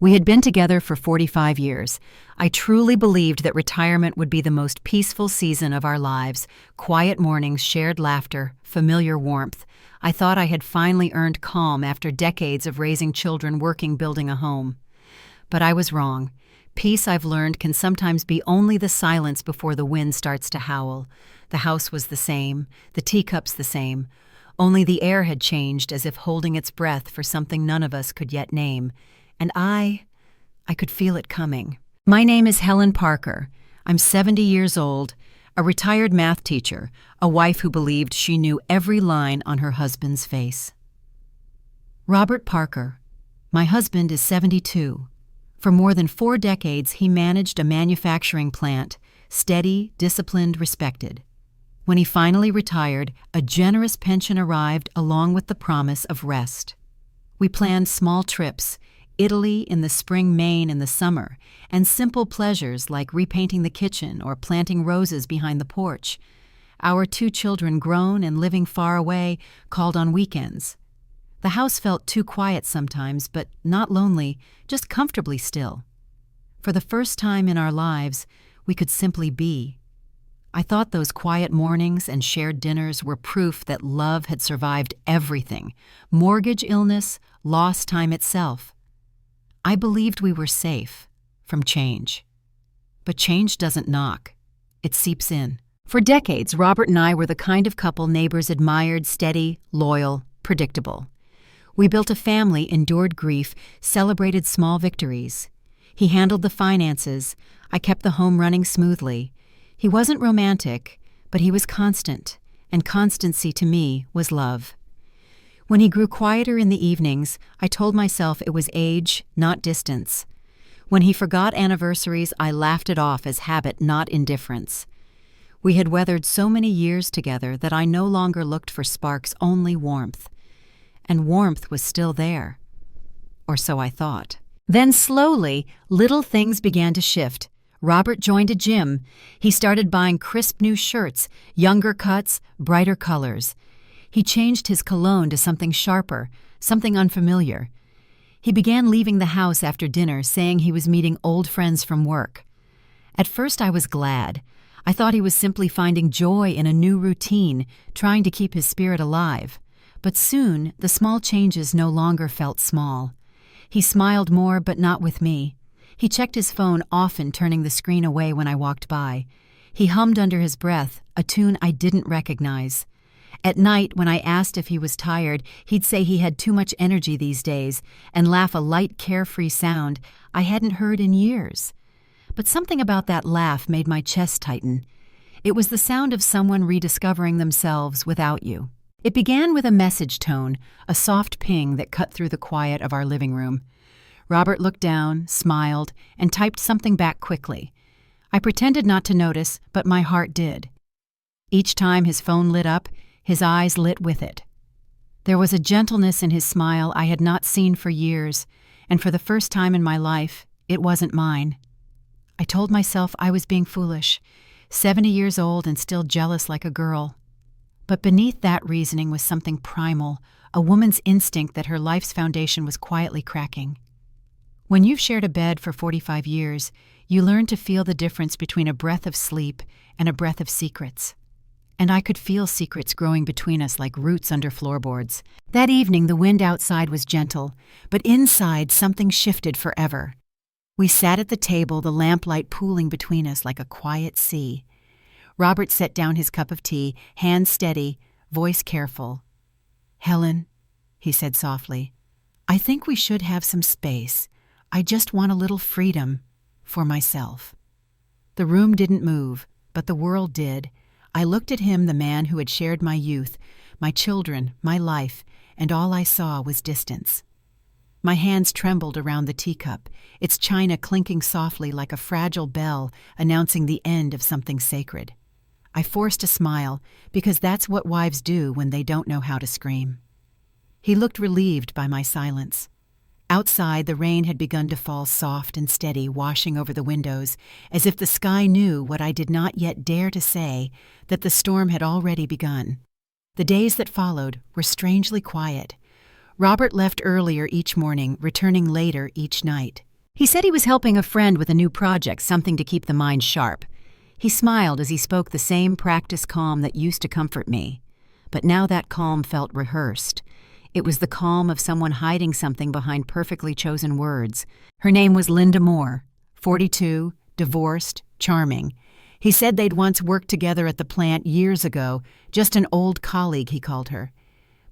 We had been together for 45 years. I truly believed that retirement would be the most peaceful season of our lives. Quiet mornings, shared laughter, familiar warmth. I thought I had finally earned calm after decades of raising children, working, building a home. But I was wrong. Peace, I've learned, can sometimes be only the silence before the wind starts to howl. The house was the same, the teacups the same. Only the air had changed, as if holding its breath for something none of us could yet name. And I could feel it coming. My name is Helen Parker. I'm 70 years old, a retired math teacher, a wife who believed she knew every line on her husband's face. Robert Parker. My husband is 72. For more than 4 decades, he managed a manufacturing plant, steady, disciplined, respected. When he finally retired, a generous pension arrived along with the promise of rest. We planned small trips, Italy in the spring, Maine in the summer, and simple pleasures like repainting the kitchen or planting roses behind the porch. Our 2 children, grown and living far away, called on weekends. The house felt too quiet sometimes, but not lonely, just comfortably still. For the first time in our lives, we could simply be. I thought those quiet mornings and shared dinners were proof that love had survived everything: mortgage, illness, lost time itself. I believed we were safe from change. But change doesn't knock. It seeps in. For decades, Robert and I were the kind of couple neighbors admired, steady, loyal, predictable. We built a family, endured grief, celebrated small victories. He handled the finances. I kept the home running smoothly. He wasn't romantic, but he was constant, and constancy to me was love. When he grew quieter in the evenings, I told myself it was age, not distance. When he forgot anniversaries, I laughed it off as habit, not indifference. We had weathered so many years together that I no longer looked for sparks, only warmth. And warmth was still there. Or so I thought. Then slowly, little things began to shift. Robert joined a gym. He started buying crisp new shirts, younger cuts, brighter colors. He changed his cologne to something sharper, something unfamiliar. He began leaving the house after dinner, saying he was meeting old friends from work. At first I was glad. I thought he was simply finding joy in a new routine, trying to keep his spirit alive. But soon, the small changes no longer felt small. He smiled more, but not with me. He checked his phone often, turning the screen away when I walked by. He hummed under his breath, a tune I didn't recognize. At night, when I asked if he was tired, he'd say he had too much energy these days and laugh a light, carefree sound I hadn't heard in years. But something about that laugh made my chest tighten. It was the sound of someone rediscovering themselves without you. It began with a message tone, a soft ping that cut through the quiet of our living room. Robert looked down, smiled, and typed something back quickly. I pretended not to notice, but my heart did. Each time his phone lit up, his eyes lit with it. There was a gentleness in his smile I had not seen for years, and for the first time in my life, it wasn't mine. I told myself I was being foolish, 70 years old and still jealous like a girl. But beneath that reasoning was something primal, a woman's instinct that her life's foundation was quietly cracking. When you've shared a bed for 45 years, you learn to feel the difference between a breath of sleep and a breath of secrets. And I could feel secrets growing between us like roots under floorboards. That evening, the wind outside was gentle, but inside something shifted forever. We sat at the table, the lamplight pooling between us like a quiet sea. Robert set down his cup of tea, hands steady, voice careful. "Helen," he said softly, "I think we should have some space. I just want a little freedom for myself." The room didn't move, but the world did. I looked at him, the man who had shared my youth, my children, my life, and all I saw was distance. My hands trembled around the teacup, its china clinking softly like a fragile bell announcing the end of something sacred. I forced a smile, because that's what wives do when they don't know how to scream. He looked relieved by my silence. Outside, the rain had begun to fall soft and steady, washing over the windows, as if the sky knew what I did not yet dare to say, that the storm had already begun. The days that followed were strangely quiet. Robert left earlier each morning, returning later each night. He said he was helping a friend with a new project, something to keep the mind sharp. He smiled as he spoke the same practiced calm that used to comfort me. But now that calm felt rehearsed. It was the calm of someone hiding something behind perfectly chosen words. Her name was Linda Moore, 42, divorced, charming. He said they'd once worked together at the plant years ago, just an old colleague, he called her.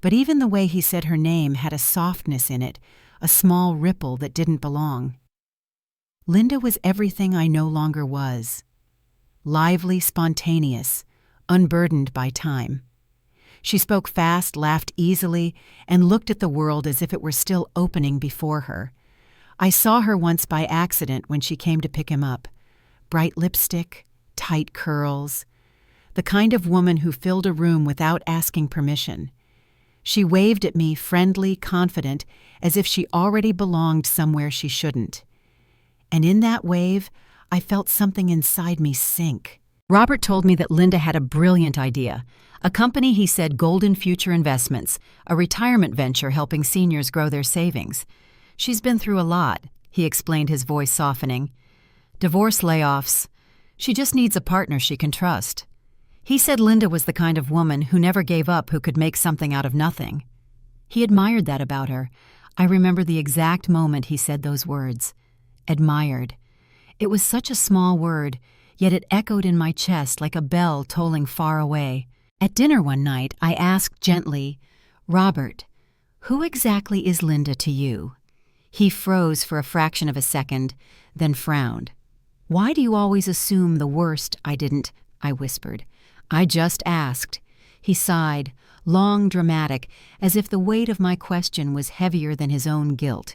But even the way he said her name had a softness in it, a small ripple that didn't belong. Linda was everything I no longer was. Lively, spontaneous, unburdened by time. She spoke fast, laughed easily, and looked at the world as if it were still opening before her. I saw her once by accident when she came to pick him up. Bright lipstick, tight curls. The kind of woman who filled a room without asking permission. She waved at me, friendly, confident, as if she already belonged somewhere she shouldn't. And in that wave, I felt something inside me sink. Robert told me that Linda had a brilliant idea. A company, he said, Golden Future Investments, a retirement venture helping seniors grow their savings. She's been through a lot, he explained, his voice softening. Divorce, layoffs. She just needs a partner she can trust. He said Linda was the kind of woman who never gave up, who could make something out of nothing. He admired that about her. I remember the exact moment he said those words. Admired. It was such a small word, yet it echoed in my chest like a bell tolling far away. At dinner one night, I asked gently, Robert, who exactly is Linda to you? He froze for a fraction of a second, then frowned. Why do you always assume the worst? I whispered. I just asked. He sighed, long, dramatic, as if the weight of my question was heavier than his own guilt.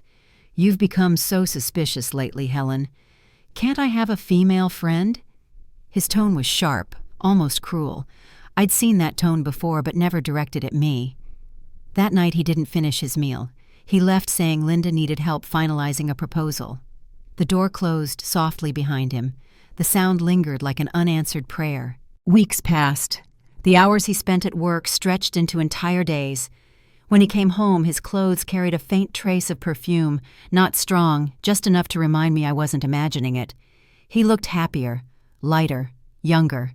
You've become so suspicious lately, Helen. Can't I have a female friend? His tone was sharp, almost cruel. I'd seen that tone before, but never directed at me. That night he didn't finish his meal. He left saying Linda needed help finalizing a proposal. The door closed softly behind him. The sound lingered like an unanswered prayer. Weeks passed. The hours he spent at work stretched into entire days. When he came home, his clothes carried a faint trace of perfume, not strong, just enough to remind me I wasn't imagining it. He looked happier, lighter, younger,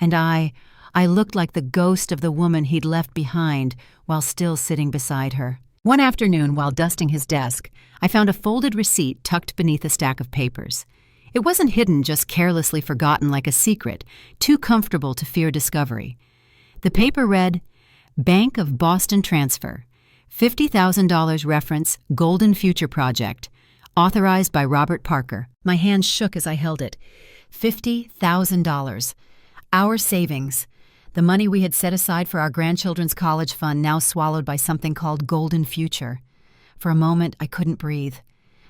and I looked like the ghost of the woman he'd left behind while still sitting beside her. One afternoon, while dusting his desk, I found a folded receipt tucked beneath a stack of papers. It wasn't hidden, just carelessly forgotten like a secret, too comfortable to fear discovery. The paper read, Bank of Boston Transfer, $50,000 reference Golden Future Project, authorized by Robert Parker. My hands shook as I held it. $50,000. Our savings. The money we had set aside for our grandchildren's college fund, now swallowed by something called Golden Future. For a moment, I couldn't breathe.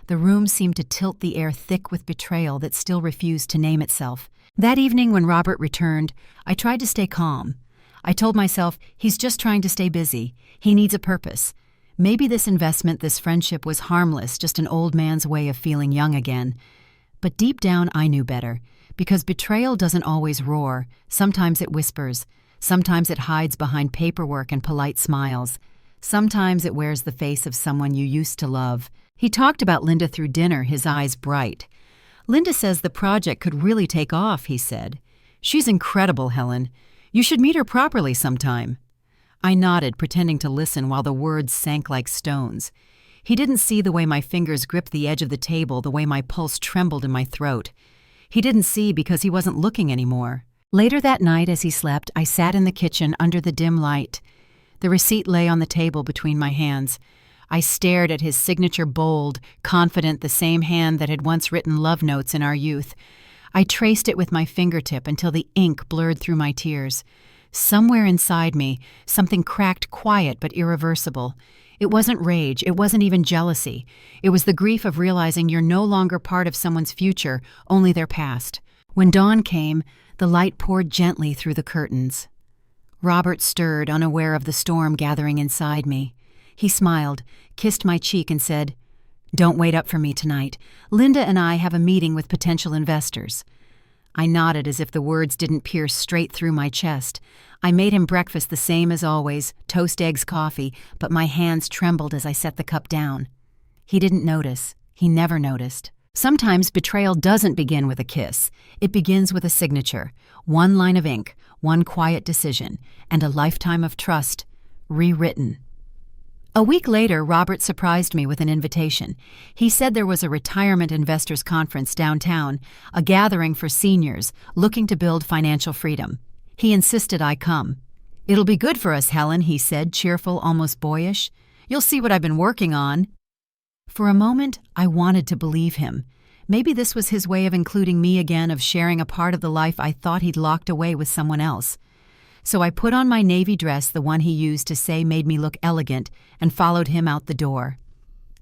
The room seemed to tilt the air thick with betrayal that still refused to name itself. That evening when Robert returned, I tried to stay calm. I told myself, he's just trying to stay busy. He needs a purpose. Maybe this investment, this friendship was harmless, just an old man's way of feeling young again. But deep down, I knew better. Because betrayal doesn't always roar. Sometimes it whispers. Sometimes it hides behind paperwork and polite smiles. Sometimes it wears the face of someone you used to love. He talked about Linda through dinner, his eyes bright. Linda says the project could really take off, he said. She's incredible, Helen. You should meet her properly sometime. I nodded, pretending to listen while the words sank like stones. He didn't see the way my fingers gripped the edge of the table, the way my pulse trembled in my throat. He didn't see because he wasn't looking anymore. Later that night, as he slept, I sat in the kitchen under the dim light. The receipt lay on the table between my hands. I stared at his signature bold, confident, the same hand that had once written love notes in our youth. I traced it with my fingertip until the ink blurred through my tears. Somewhere inside me, something cracked, quiet but irreversible. It wasn't rage, it wasn't even jealousy. It was the grief of realizing you're no longer part of someone's future, only their past. When dawn came, the light poured gently through the curtains. Robert stirred, unaware of the storm gathering inside me. He smiled, kissed my cheek, and said, "Don't wait up for me tonight. Linda and I have a meeting with potential investors." I nodded as if the words didn't pierce straight through my chest. I made him breakfast the same as always, toast, eggs, coffee, but my hands trembled as I set the cup down. He didn't notice. He never noticed. Sometimes betrayal doesn't begin with a kiss. It begins with a signature, one line of ink, one quiet decision, and a lifetime of trust rewritten. A week later, Robert surprised me with an invitation. He said there was a retirement investors conference downtown, a gathering for seniors looking to build financial freedom. He insisted I come. "It'll be good for us, Helen," he said, cheerful, almost boyish. "You'll see what I've been working on." For a moment, I wanted to believe him. Maybe this was his way of including me again, of sharing a part of the life I thought he'd locked away with someone else. So I put on my navy dress, the one he used to say made me look elegant, and followed him out the door.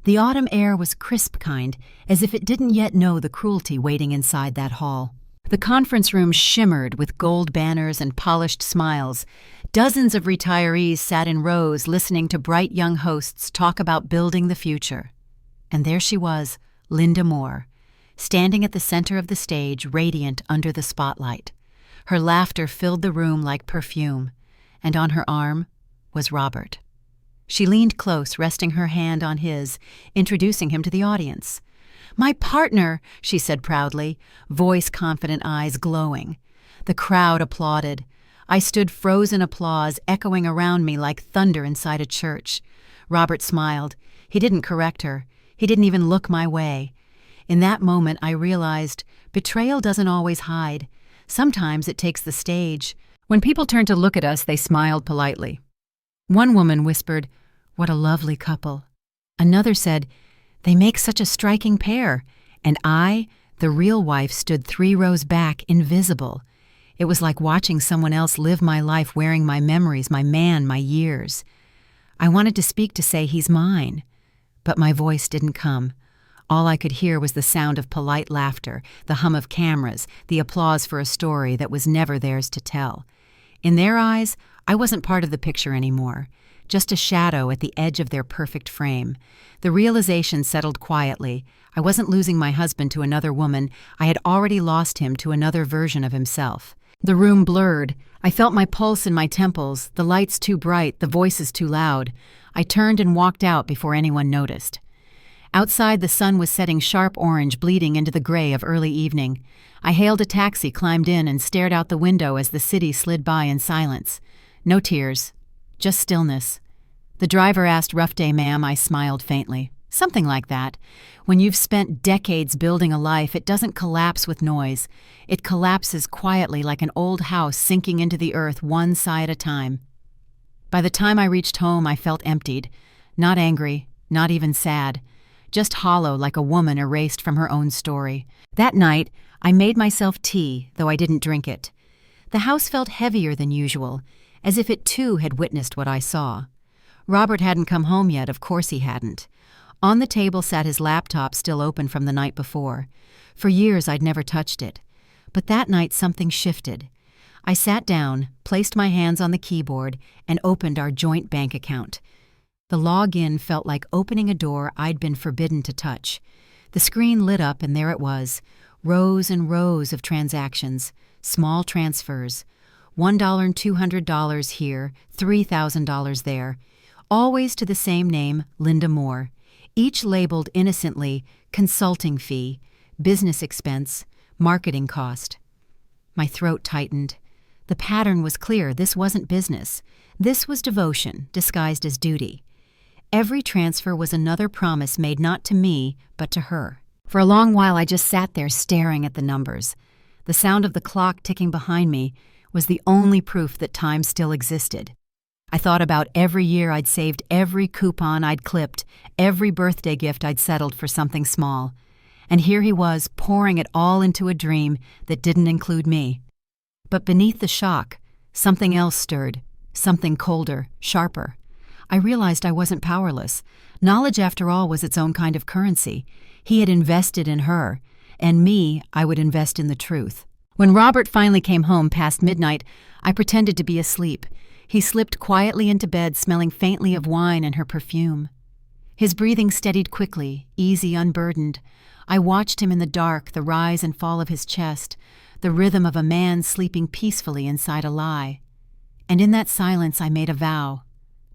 The autumn air was crisp kind, as if it didn't yet know the cruelty waiting inside that hall. The conference room shimmered with gold banners and polished smiles. Dozens of retirees sat in rows listening to bright young hosts talk about building the future. And there she was, Linda Moore, standing at the center of the stage, radiant under the spotlight. Her laughter filled the room like perfume, and on her arm was Robert. She leaned close, resting her hand on his, introducing him to the audience. "My partner," she said proudly, voice confident, eyes glowing. The crowd applauded. I stood frozen applause echoing around me like thunder inside a church. Robert smiled. He didn't correct her. He didn't even look my way. In that moment, I realized betrayal doesn't always hide. Sometimes it takes the stage. When people turned to look at us, they smiled politely. One woman whispered, "What a lovely couple." Another said, "They make such a striking pair." And I, the real wife, stood 3 rows back, invisible. It was like watching someone else live my life, wearing my memories, my man, my years. I wanted to speak, to say he's mine. But my voice didn't come. All I could hear was the sound of polite laughter, the hum of cameras, the applause for a story that was never theirs to tell. In their eyes, I wasn't part of the picture anymore, just a shadow at the edge of their perfect frame. The realization settled quietly. I wasn't losing my husband to another woman. I had already lost him to another version of himself. The room blurred. I felt my pulse in my temples, the lights too bright, the voices too loud. I turned and walked out before anyone noticed. Outside, the sun was setting sharp orange, bleeding into the gray of early evening. I hailed a taxi, climbed in, and stared out the window as the city slid by in silence. No tears, just stillness. The driver asked, "Rough day, ma'am?" I smiled faintly. Something like that. When you've spent decades building a life, it doesn't collapse with noise. It collapses quietly like an old house sinking into the earth one sigh at a time. By the time I reached home, I felt emptied. Not angry, not even sad. Just hollow, like a woman erased from her own story. That night, I made myself tea, though I didn't drink it. The house felt heavier than usual, as if it too had witnessed what I saw. Robert hadn't come home yet, of course he hadn't. On the table sat his laptop, still open from the night before. For years I'd never touched it. But that night something shifted. I sat down, placed my hands on the keyboard, and opened our joint bank account. The login felt like opening a door I'd been forbidden to touch. The screen lit up, and there it was, rows and rows of transactions, small transfers, $1 and $200 here, $3,000 there, always to the same name, Linda Moore, each labeled innocently consulting fee, business expense, marketing cost. My throat tightened. The pattern was clear. This wasn't business. This was devotion, disguised as duty. Every transfer was another promise made not to me, but to her. For a long while I just sat there staring at the numbers. The sound of the clock ticking behind me was the only proof that time still existed. I thought about every year I'd saved, every coupon I'd clipped, every birthday gift I'd settled for something small. And here he was, pouring it all into a dream that didn't include me. But beneath the shock, something else stirred, something colder, sharper. I realized I wasn't powerless. Knowledge, after all, was its own kind of currency. He had invested in her, and me, I would invest in the truth. When Robert finally came home past midnight, I pretended to be asleep. He slipped quietly into bed, smelling faintly of wine and her perfume. His breathing steadied quickly, easy, unburdened. I watched him in the dark, the rise and fall of his chest, the rhythm of a man sleeping peacefully inside a lie. And in that silence I made a vow.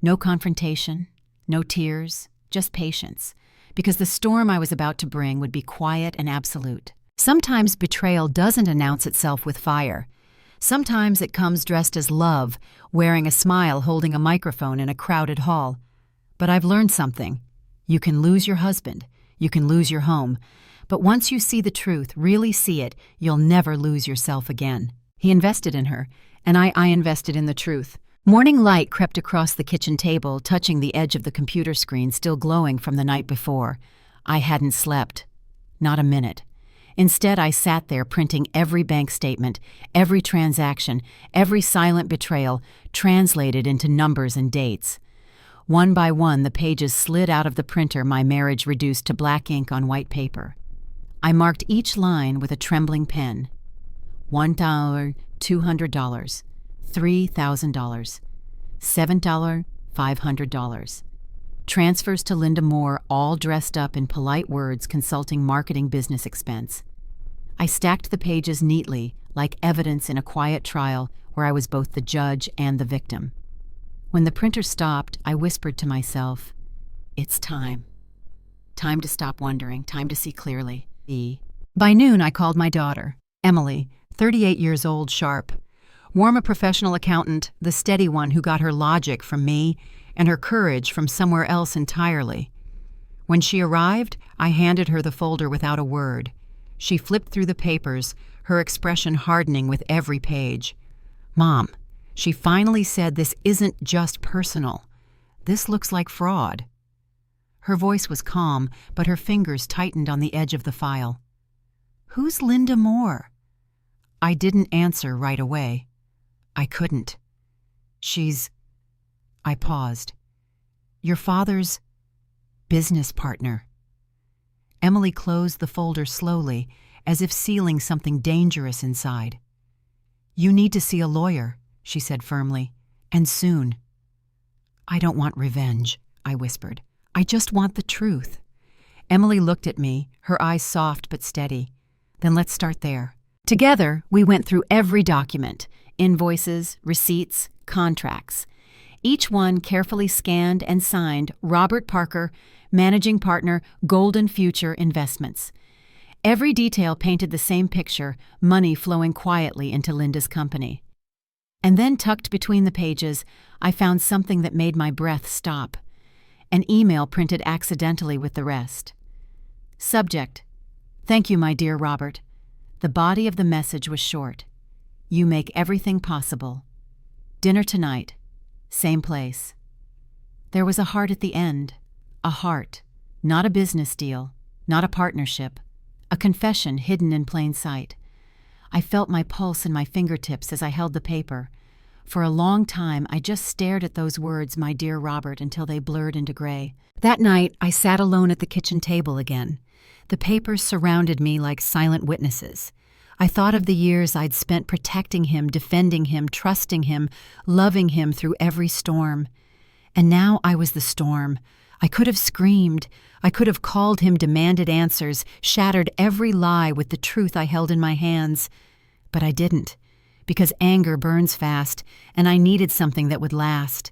No confrontation, no tears, just patience. because the storm I was about to bring would be quiet and absolute. Sometimes betrayal doesn't announce itself with fire. Sometimes it comes dressed as love, wearing a smile, holding a microphone in a crowded hall. But I've learned something. You can lose your husband, you can lose your home, but once you see the truth, really see it, you'll never lose yourself again. He invested in her, and I invested in the truth. Morning light crept across the kitchen table, touching the edge of the computer screen still glowing from the night before. I hadn't slept. Not a minute. Instead, I sat there printing every bank statement, every transaction, every silent betrayal, translated into numbers and dates. One by one, the pages slid out of the printer, my marriage reduced to black ink on white paper. I marked each line with a trembling pen. $1, $200, $3,000, $7, $500. Transfers to Linda Moore, all dressed up in polite words consulting marketing business expense. I stacked the pages neatly, like evidence in a quiet trial where I was both the judge and the victim. When the printer stopped, I whispered to myself, "It's time. Time to stop wondering, time to see clearly." By noon, I called my daughter, Emily, 38 years old, sharp. Warm, a professional accountant, the steady one who got her logic from me and her courage from somewhere else entirely. When she arrived, I handed her the folder without a word. She flipped through the papers, her expression hardening with every page. "Mom," she finally said, "this isn't just personal. This looks like fraud." Her voice was calm, but her fingers tightened on the edge of the file. "Who's Linda Moore?" I didn't answer right away. I couldn't. I paused. "Your father's business partner." Emily closed the folder slowly, as if sealing something dangerous inside. "You need to see a lawyer," she said firmly, "and soon." "I don't want revenge," I whispered. "I just want the truth." Emily looked at me, her eyes soft but steady. "Then let's start there." Together, we went through every document, invoices, receipts, contracts. Each one carefully scanned and signed Robert Parker, Managing Partner, Golden Future Investments. Every detail painted the same picture, money flowing quietly into Linda's company. And then tucked between the pages, I found something that made my breath stop. An email printed accidentally with the rest. Subject: "Thank you, my dear Robert." The body of the message was short. "You make everything possible. Dinner tonight. Same place." There was a heart at the end. A heart. Not a business deal. Not a partnership. A confession hidden in plain sight. I felt my pulse in my fingertips as I held the paper. For a long time, I just stared at those words, "my dear Robert," until they blurred into gray. That night, I sat alone at the kitchen table again. The papers surrounded me like silent witnesses. I thought of the years I'd spent protecting him, defending him, trusting him, loving him through every storm. And now I was the storm. I could have screamed. I could have called him, demanded answers, shattered every lie with the truth I held in my hands. But I didn't, because anger burns fast, and I needed something that would last.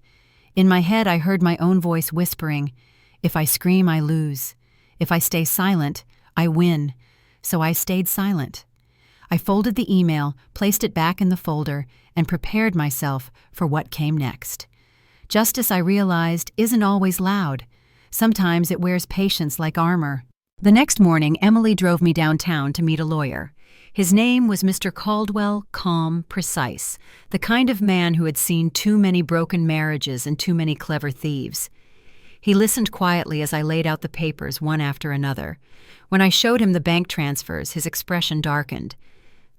In my head, I heard my own voice whispering, "If I scream, I lose. If I stay silent, I win." So I stayed silent. I folded the email, placed it back in the folder, and prepared myself for what came next. Justice, I realized, isn't always loud. Sometimes it wears patience like armor. The next morning, Emily drove me downtown to meet a lawyer. His name was Mr. Caldwell, calm, precise, the kind of man who had seen too many broken marriages and too many clever thieves. He listened quietly as I laid out the papers one after another. When I showed him the bank transfers, his expression darkened.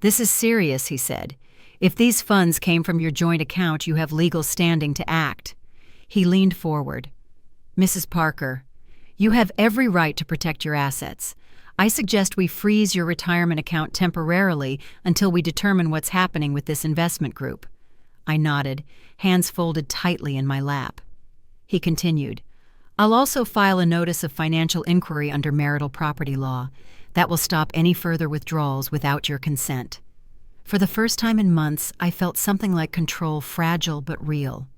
"This is serious," he said. "If these funds came from your joint account, you have legal standing to act." He leaned forward. "Mrs. Parker, you have every right to protect your assets. I suggest we freeze your retirement account temporarily until we determine what's happening with this investment group." I nodded, hands folded tightly in my lap. He continued, "I'll also file a notice of financial inquiry under marital property law. That will stop any further withdrawals without your consent." For the first time in months, I felt something like control, fragile but real.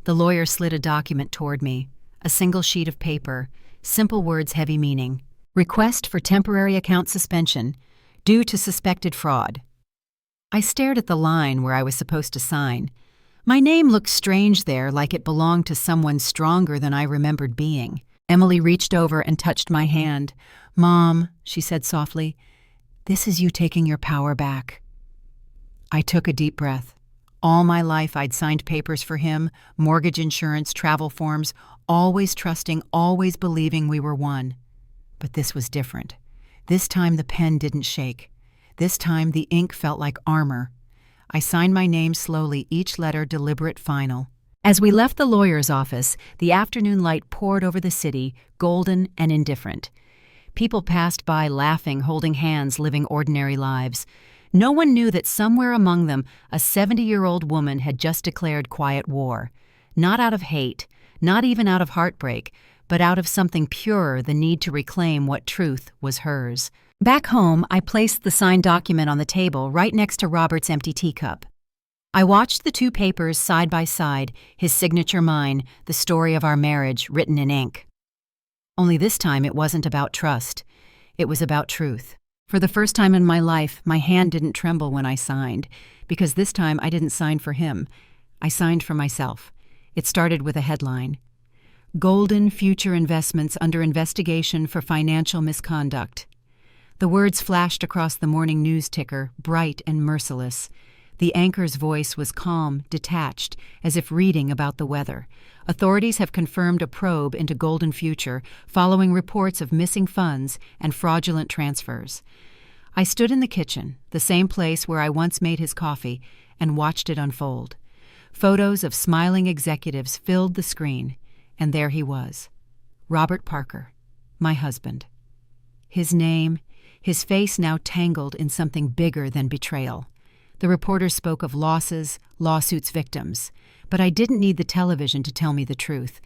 The lawyer slid a document toward me, a single sheet of paper, Simple words, heavy meaning. Request for temporary account suspension due to suspected fraud. I stared at the line where I was supposed to sign. My name looked strange there, like it belonged to someone stronger than I remembered being. Emily reached over and touched my hand. "Mom," she said softly, "this is you taking your power back." I took a deep breath. All my life I'd signed papers for him, mortgage insurance, travel forms, always trusting, always believing we were one. But this was different. This time the pen didn't shake. This time the ink felt like armor. I signed my name slowly, each letter deliberate, final. As we left the lawyer's office, the afternoon light poured over the city, golden and indifferent. People passed by laughing, holding hands, living ordinary lives. No one knew that somewhere among them, a 70-year-old woman had just declared quiet war. Not out of hate, not even out of heartbreak, but out of something purer, the need to reclaim what truth was hers. Back home, I placed the signed document on the table right next to Robert's empty teacup. I watched the two papers side by side, his signature mine, the story of our marriage written in ink. Only this time it wasn't about trust. It was about truth. For the first time in my life, my hand didn't tremble when I signed, because this time I didn't sign for him. I signed for myself. It started with a headline: Golden Future Investments Under Investigation for Financial Misconduct. The words flashed across the morning news ticker, bright and merciless. The anchor's voice was calm, detached, as if reading about the weather. Authorities have confirmed a probe into Golden Future following reports of missing funds and fraudulent transfers. I stood in the kitchen, the same place where I once made his coffee, and watched it unfold. Photos of smiling executives filled the screen, and there he was, Robert Parker, my husband. His name, his face now tangled in something bigger than betrayal. The reporters spoke of losses, lawsuits, victims, but I didn't need the television to tell me the truth.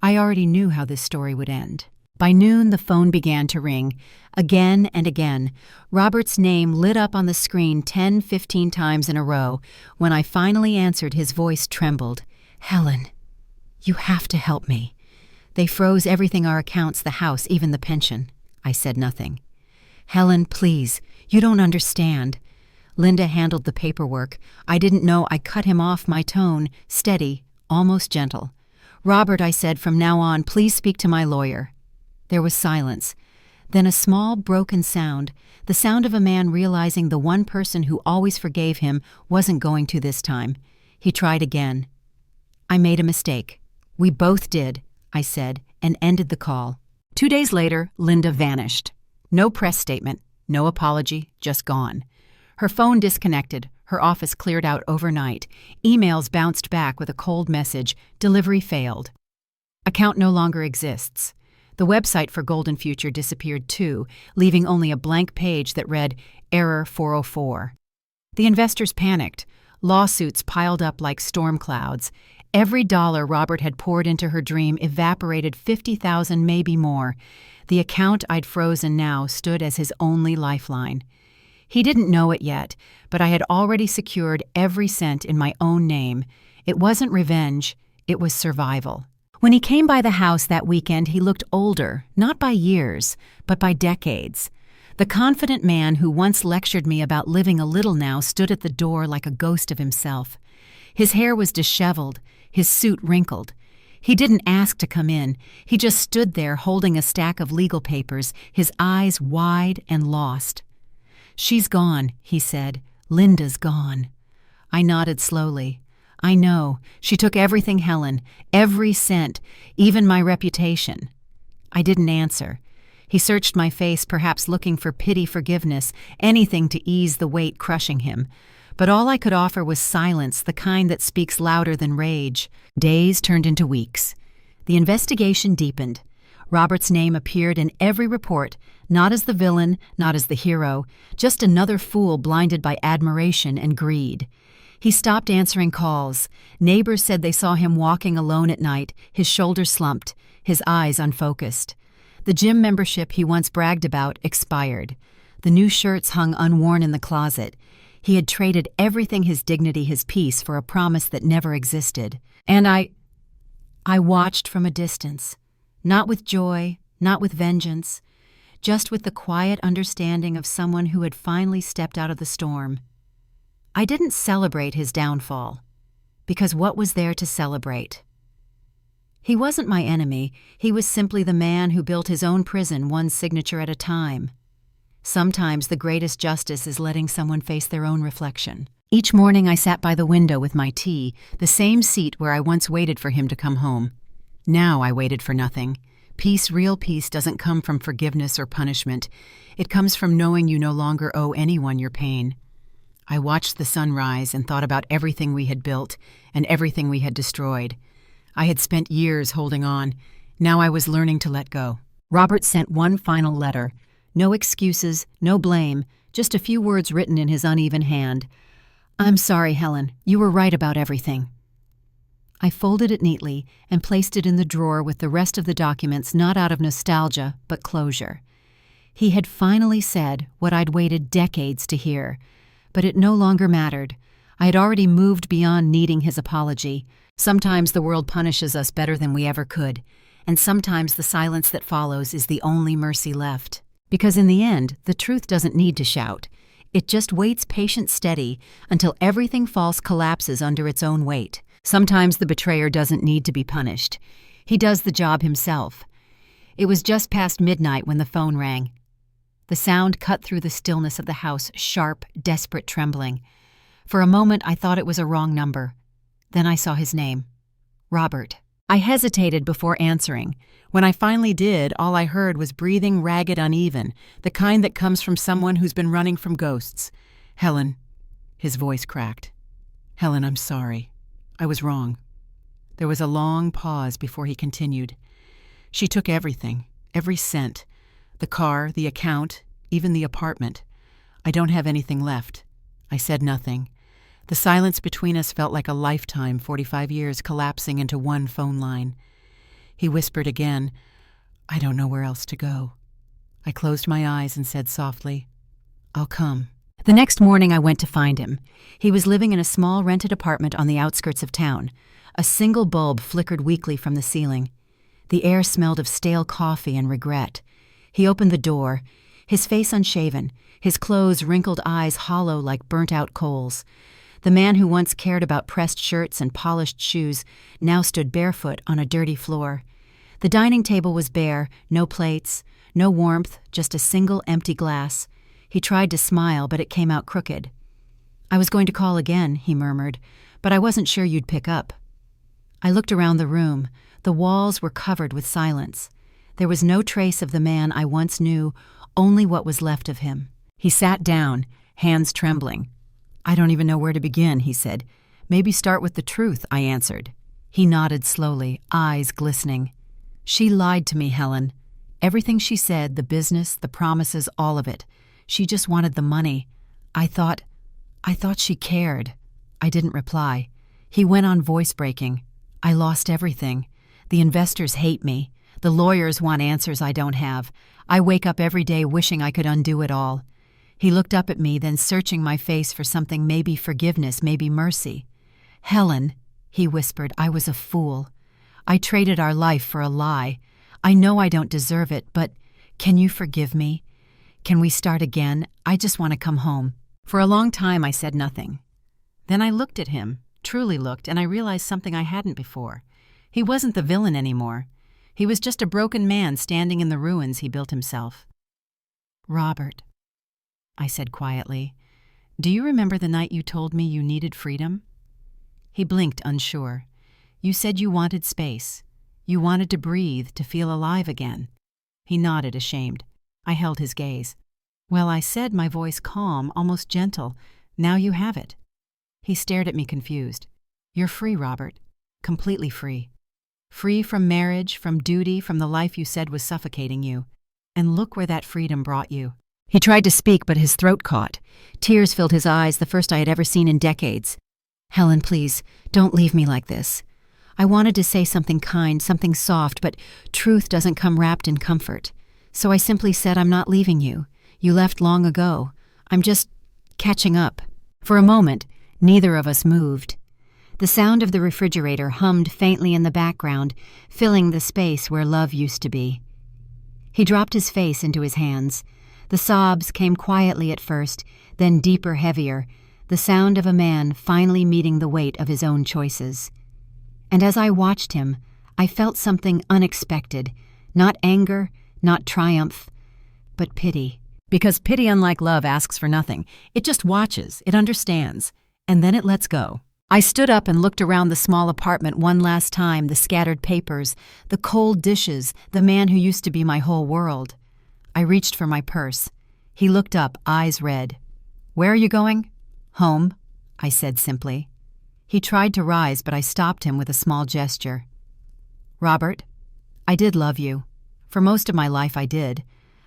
I already knew how this story would end. By noon, the phone began to ring. Again and again, Robert's name lit up on the screen 10, 15 times in a row. When I finally answered, his voice trembled. "Helen, you have to help me. They froze everything, our accounts, the house, even the pension." I said nothing. "Helen, please, you don't understand." Linda handled the paperwork. I didn't know I cut him off, my tone, steady, almost gentle. "Robert," I said, "from now on, please speak to my lawyer." There was silence. Then a small, broken sound, the sound of a man realizing the one person who always forgave him wasn't going to this time. He tried again. "I made a mistake. We both did," I said, and ended the call. 2 days later, Linda vanished. No press statement, no apology, just gone. Her phone disconnected, her office cleared out overnight. Emails bounced back with a cold message, "Delivery failed." Account no longer exists. The website for Golden Future disappeared too, leaving only a blank page that read, "Error 404." The investors panicked. Lawsuits piled up like storm clouds. Every dollar Robert had poured into her dream evaporated, 50,000, maybe more. The account I'd frozen now stood as his only lifeline. He didn't know it yet, but I had already secured every cent in my own name. It wasn't revenge, it was survival. When he came by the house that weekend, he looked older, not by years, but by decades. The confident man who once lectured me about living a little now stood at the door like a ghost of himself. His hair was disheveled, his suit wrinkled. He didn't ask to come in. He just stood there holding a stack of legal papers, his eyes wide and lost. "She's gone," he said. "Linda's gone." I nodded slowly. "I know. She took everything, Helen. Every cent. Even my reputation." I didn't answer. He searched my face, perhaps looking for pity, forgiveness, anything to ease the weight crushing him. But all I could offer was silence, the kind that speaks louder than rage. Days turned into weeks. The investigation deepened. Robert's name appeared in every report, not as the villain, not as the hero, just another fool blinded by admiration and greed. He stopped answering calls. Neighbors said they saw him walking alone at night, his shoulders slumped, his eyes unfocused. The gym membership he once bragged about expired. The new shirts hung unworn in the closet. He had traded everything, his dignity, his peace, for a promise that never existed. And I watched from a distance. Not with joy, not with vengeance, just with the quiet understanding of someone who had finally stepped out of the storm. I didn't celebrate his downfall, because what was there to celebrate? He wasn't my enemy, he was simply the man who built his own prison one signature at a time. Sometimes the greatest justice is letting someone face their own reflection. Each morning I sat by the window with my tea, the same seat where I once waited for him to come home. Now I waited for nothing. Peace, real peace, doesn't come from forgiveness or punishment. It comes from knowing you no longer owe anyone your pain. I watched the sun rise and thought about everything we had built and everything we had destroyed. I had spent years holding on. Now I was learning to let go. Robert sent one final letter. No excuses, no blame, just a few words written in his uneven hand. "I'm sorry, Helen. You were right about everything." I folded it neatly and placed it in the drawer with the rest of the documents, not out of nostalgia, but closure. He had finally said what I'd waited decades to hear, but it no longer mattered. I had already moved beyond needing his apology. Sometimes the world punishes us better than we ever could, and sometimes the silence that follows is the only mercy left. Because in the end, the truth doesn't need to shout. It just waits patient steady until everything false collapses under its own weight. Sometimes the betrayer doesn't need to be punished. He does the job himself. It was just past midnight when the phone rang. The sound cut through the stillness of the house, sharp, desperate trembling. For a moment I thought it was a wrong number. Then I saw his name. Robert. I hesitated before answering. When I finally did, all I heard was breathing ragged, uneven, the kind that comes from someone who's been running from ghosts. "Helen." His voice cracked. "Helen, I'm sorry. I was wrong." There was a long pause before he continued. "She took everything, every cent. The car, the account, even the apartment. I don't have anything left." I said nothing. The silence between us felt like a lifetime, 45 years collapsing into one phone line. He whispered again, "I don't know where else to go." I closed my eyes and said softly, "I'll come." The next morning I went to find him. He was living in a small rented apartment on the outskirts of town. A single bulb flickered weakly from the ceiling. The air smelled of stale coffee and regret. He opened the door, his face unshaven, his clothes wrinkled, eyes hollow like burnt-out coals. The man who once cared about pressed shirts and polished shoes now stood barefoot on a dirty floor. The dining table was bare, no plates, no warmth, just a single empty glass. He tried to smile, but it came out crooked. "I was going to call again," he murmured, "but I wasn't sure you'd pick up." I looked around the room. The walls were covered with silence. There was no trace of the man I once knew, only what was left of him. He sat down, hands trembling. "I don't even know where to begin," he said. "Maybe start with the truth," I answered. He nodded slowly, eyes glistening. "She lied to me, Helen. Everything she said, the business, the promises, all of it. She just wanted the money. I thought she cared." I didn't reply. He went on, voice breaking. "I lost everything. The investors hate me. The lawyers want answers I don't have. I wake up every day wishing I could undo it all." He looked up at me, then searching my face for something, maybe forgiveness, maybe mercy. "Helen," he whispered, "I was a fool. I traded our life for a lie. I know I don't deserve it, but can you forgive me? Can we start again? I just want to come home." For a long time I said nothing. Then I looked at him, truly looked, and I realized something I hadn't before. He wasn't the villain anymore. He was just a broken man standing in the ruins he built himself. "Robert," I said quietly, "do you remember the night you told me you needed freedom?" He blinked, unsure. "You said you wanted space. You wanted to breathe, to feel alive again." He nodded, ashamed. I held his gaze. "Well," I said, my voice calm, almost gentle, "now you have it." He stared at me confused. "You're free, Robert. Completely free. Free from marriage, from duty, from the life you said was suffocating you. And look where that freedom brought you." He tried to speak, but his throat caught. Tears filled his eyes, the first I had ever seen in decades. "Helen, please, don't leave me like this." I wanted to say something kind, something soft, but truth doesn't come wrapped in comfort. So I simply said, "I'm not leaving you. You left long ago. I'm just catching up." For a moment, neither of us moved. The sound of the refrigerator hummed faintly in the background, filling the space where love used to be. He dropped his face into his hands. The sobs came quietly at first, then deeper, heavier, the sound of a man finally meeting the weight of his own choices. And as I watched him, I felt something unexpected, not anger, not triumph, but pity. Because pity, unlike love, asks for nothing. It just watches, it understands, and then it lets go. I stood up and looked around the small apartment one last time, the scattered papers, the cold dishes, the man who used to be my whole world. I reached for my purse. He looked up, eyes red. "Where are you going?" "Home," I said simply. He tried to rise, but I stopped him with a small gesture. "Robert, I did love you. For most of my life I did.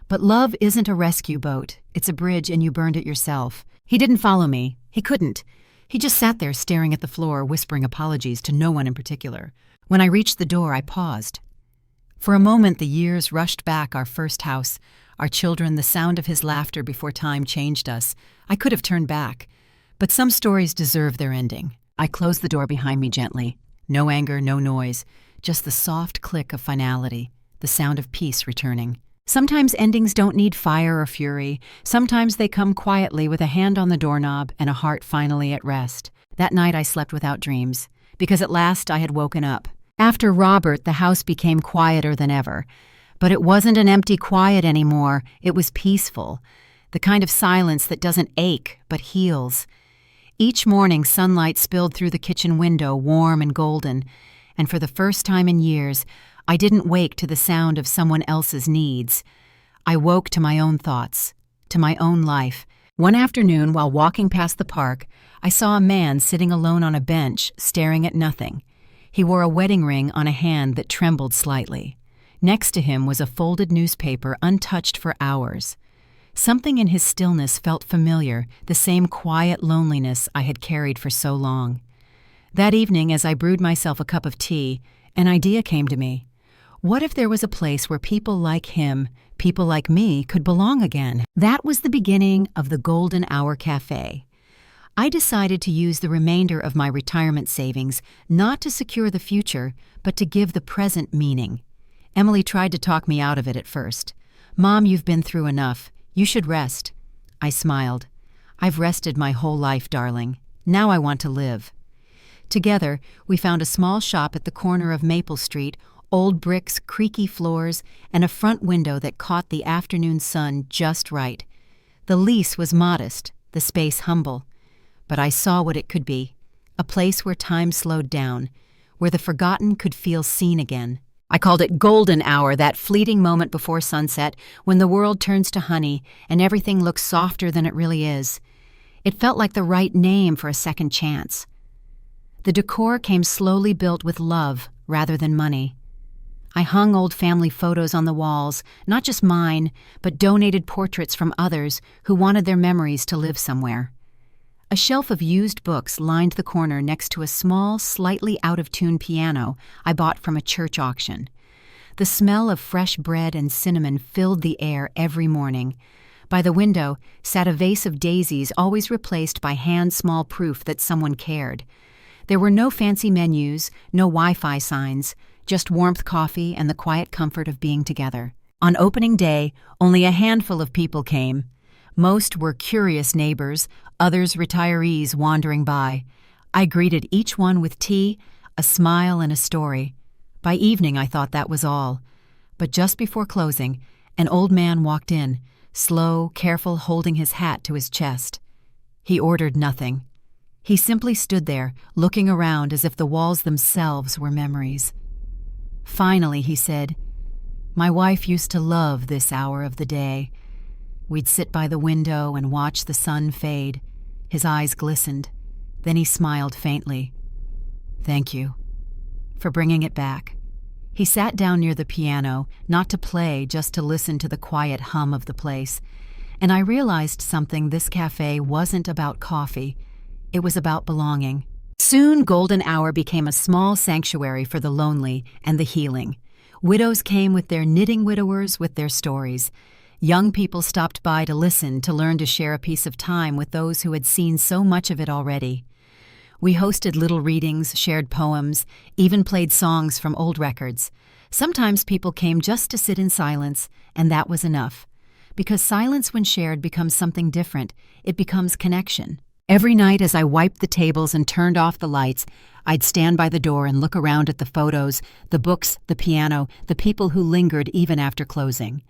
But love isn't a rescue boat. It's a bridge, and you burned it yourself." He didn't follow me. He couldn't. He just sat there staring at the floor, whispering apologies to no one in particular. When I reached the door, I paused. For a moment, the years rushed back: our first house, our children, the sound of his laughter before time changed us. I could have turned back. But some stories deserve their ending. I closed the door behind me gently. No anger, no noise, just the soft click of finality, the sound of peace returning. Sometimes endings don't need fire or fury. Sometimes they come quietly with a hand on the doorknob and a heart finally at rest. That night I slept without dreams, because at last I had woken up. After Robert, the house became quieter than ever. But it wasn't an empty quiet anymore. It was peaceful. The kind of silence that doesn't ache, but heals. Each morning, sunlight spilled through the kitchen window, warm and golden. And for the first time in years, I didn't wake to the sound of someone else's needs. I woke to my own thoughts, to my own life. One afternoon, while walking past the park, I saw a man sitting alone on a bench, staring at nothing. He wore a wedding ring on a hand that trembled slightly. Next to him was a folded newspaper, untouched for hours. Something in his stillness felt familiar, the same quiet loneliness I had carried for so long. That evening, as I brewed myself a cup of tea, an idea came to me. What if there was a place where people like him, people like me, could belong again? That was the beginning of the Golden Hour Cafe. I decided to use the remainder of my retirement savings not to secure the future, but to give the present meaning. Emily tried to talk me out of it at first. "Mom, you've been through enough. You should rest." I smiled. "I've rested my whole life, darling. Now I want to live." Together, we found a small shop at the corner of Maple Street, old bricks, creaky floors, and a front window that caught the afternoon sun just right. The lease was modest, the space humble. But I saw what it could be, a place where time slowed down, where the forgotten could feel seen again. I called it Golden Hour, that fleeting moment before sunset when the world turns to honey and everything looks softer than it really is. It felt like the right name for a second chance. The decor came slowly built with love rather than money. I hung old family photos on the walls, not just mine, but donated portraits from others who wanted their memories to live somewhere. A shelf of used books lined the corner next to a small, slightly out-of-tune piano I bought from a church auction. The smell of fresh bread and cinnamon filled the air every morning. By the window sat a vase of daisies, always replaced by hand-small proof that someone cared. There were no fancy menus, no Wi-Fi signs, just warmth, coffee, and the quiet comfort of being together. On opening day, only a handful of people came. Most were curious neighbors, others retirees wandering by. I greeted each one with tea, a smile, and a story. By evening, I thought that was all. But just before closing, an old man walked in, slow, careful, holding his hat to his chest. He ordered nothing. He simply stood there, looking around as if the walls themselves were memories. Finally, he said, "My wife used to love this hour of the day." We'd sit by the window and watch the sun fade. His eyes glistened. Then he smiled faintly. "Thank you for bringing it back." He sat down near the piano, not to play, just to listen to the quiet hum of the place. And I realized something: this cafe wasn't about coffee. It was about belonging. Soon, Golden Hour became a small sanctuary for the lonely and the healing. Widows came with their knitting, widowers with their stories. Young people stopped by to listen, to learn, to share a piece of time with those who had seen so much of it already. We hosted little readings, shared poems, even played songs from old records. Sometimes people came just to sit in silence, and that was enough. Because silence, when shared, becomes something different. It becomes connection. Every night as I wiped the tables and turned off the lights, I'd stand by the door and look around at the photos, the books, the piano, the people who lingered even after closing.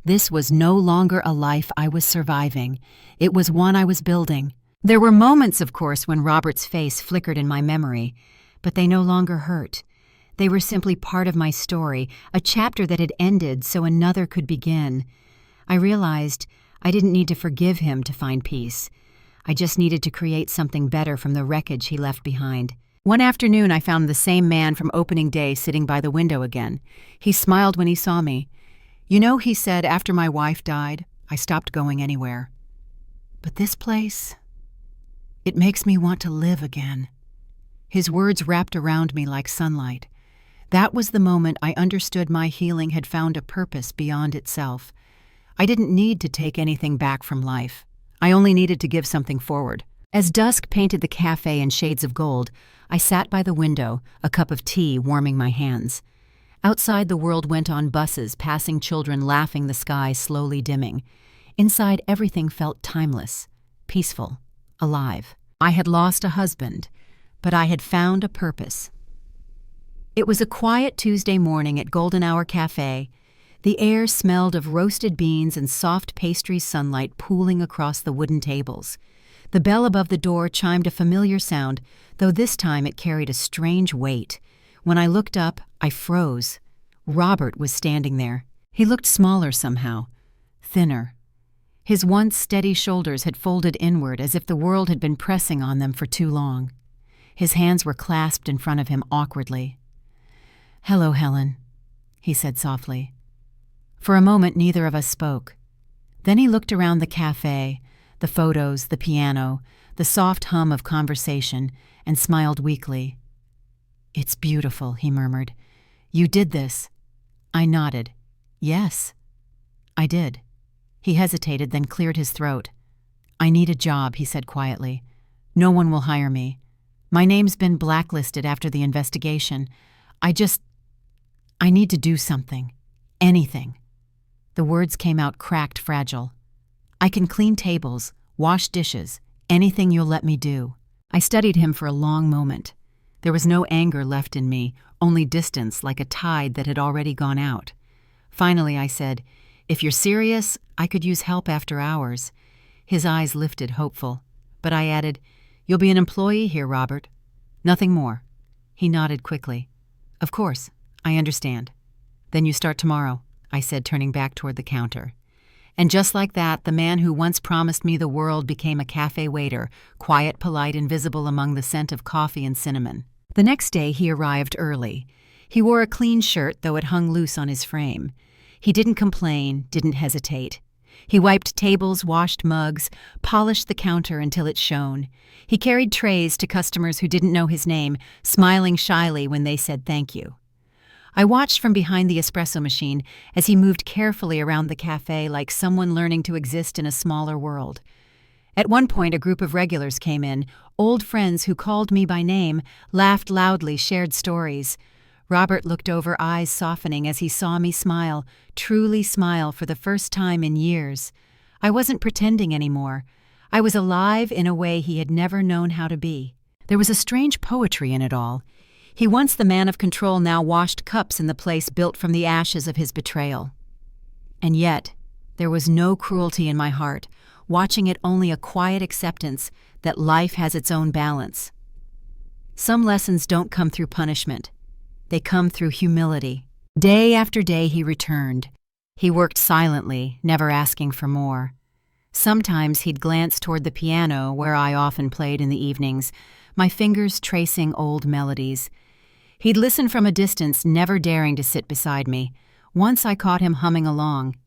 This was no longer a life I was surviving. It was one I was building. There were moments, of course, when Robert's face flickered in my memory, but they no longer hurt. They were simply part of my story, a chapter that had ended so another could begin. I realized I didn't need to forgive him to find peace. I just needed to create something better from the wreckage he left behind. One afternoon, I found the same man from opening day sitting by the window again. He smiled when he saw me. "You know," he said, "after my wife died, I stopped going anywhere. But this place, it makes me want to live again." His words wrapped around me like sunlight. That was the moment I understood my healing had found a purpose beyond itself. I didn't need to take anything back from life. I only needed to give something forward. As dusk painted the cafe in shades of gold, I sat by the window, a cup of tea warming my hands. Outside, the world went on buses, passing children laughing, the sky slowly dimming. Inside, everything felt timeless, peaceful, alive. I had lost a husband, but I had found a purpose. It was a quiet Tuesday morning at Golden Hour Cafe. The air smelled of roasted beans and soft pastry sunlight pooling across the wooden tables. The bell above the door chimed a familiar sound, though this time it carried a strange weight. When I looked up, I froze. Robert was standing there. He looked smaller somehow, thinner. His once steady shoulders had folded inward as if the world had been pressing on them for too long. His hands were clasped in front of him awkwardly. "Hello, Helen," he said softly. For a moment, neither of us spoke. Then he looked around the cafe, the photos, the piano, the soft hum of conversation, and smiled weakly. "It's beautiful," he murmured. "You did this." I nodded. "Yes, I did." He hesitated, then cleared his throat. "I need a job," he said quietly. "No one will hire me. My name's been blacklisted after the investigation. I need to do something. Anything." The words came out cracked, fragile. "I can clean tables, wash dishes, anything you'll let me do." I studied him for a long moment. There was no anger left in me, only distance, like a tide that had already gone out. Finally, I said, "If you're serious, I could use help after hours." His eyes lifted, hopeful. But I added, "You'll be an employee here, Robert. Nothing more." He nodded quickly. "Of course, I understand." "Then you start tomorrow," I said, turning back toward the counter. And just like that, the man who once promised me the world became a cafe waiter, quiet, polite, invisible among the scent of coffee and cinnamon. The next day he arrived early. He wore a clean shirt, though it hung loose on his frame. He didn't complain, didn't hesitate. He wiped tables, washed mugs, polished the counter until it shone. He carried trays to customers who didn't know his name, smiling shyly when they said thank you. I watched from behind the espresso machine as he moved carefully around the cafe like someone learning to exist in a smaller world. At one point, a group of regulars came in, old friends who called me by name, laughed loudly, shared stories. Robert looked over, eyes softening as he saw me smile, truly smile for the first time in years. I wasn't pretending anymore. I was alive in a way he had never known how to be. There was a strange poetry in it all. He, once the man of control, now washed cups in the place built from the ashes of his betrayal. And yet, there was no cruelty in my heart, watching it only a quiet acceptance that life has its own balance. Some lessons don't come through punishment. They come through humility. Day after day he returned. He worked silently, never asking for more. Sometimes he'd glance toward the piano, where I often played in the evenings, my fingers tracing old melodies. He'd listen from a distance, never daring to sit beside me. Once I caught him humming along.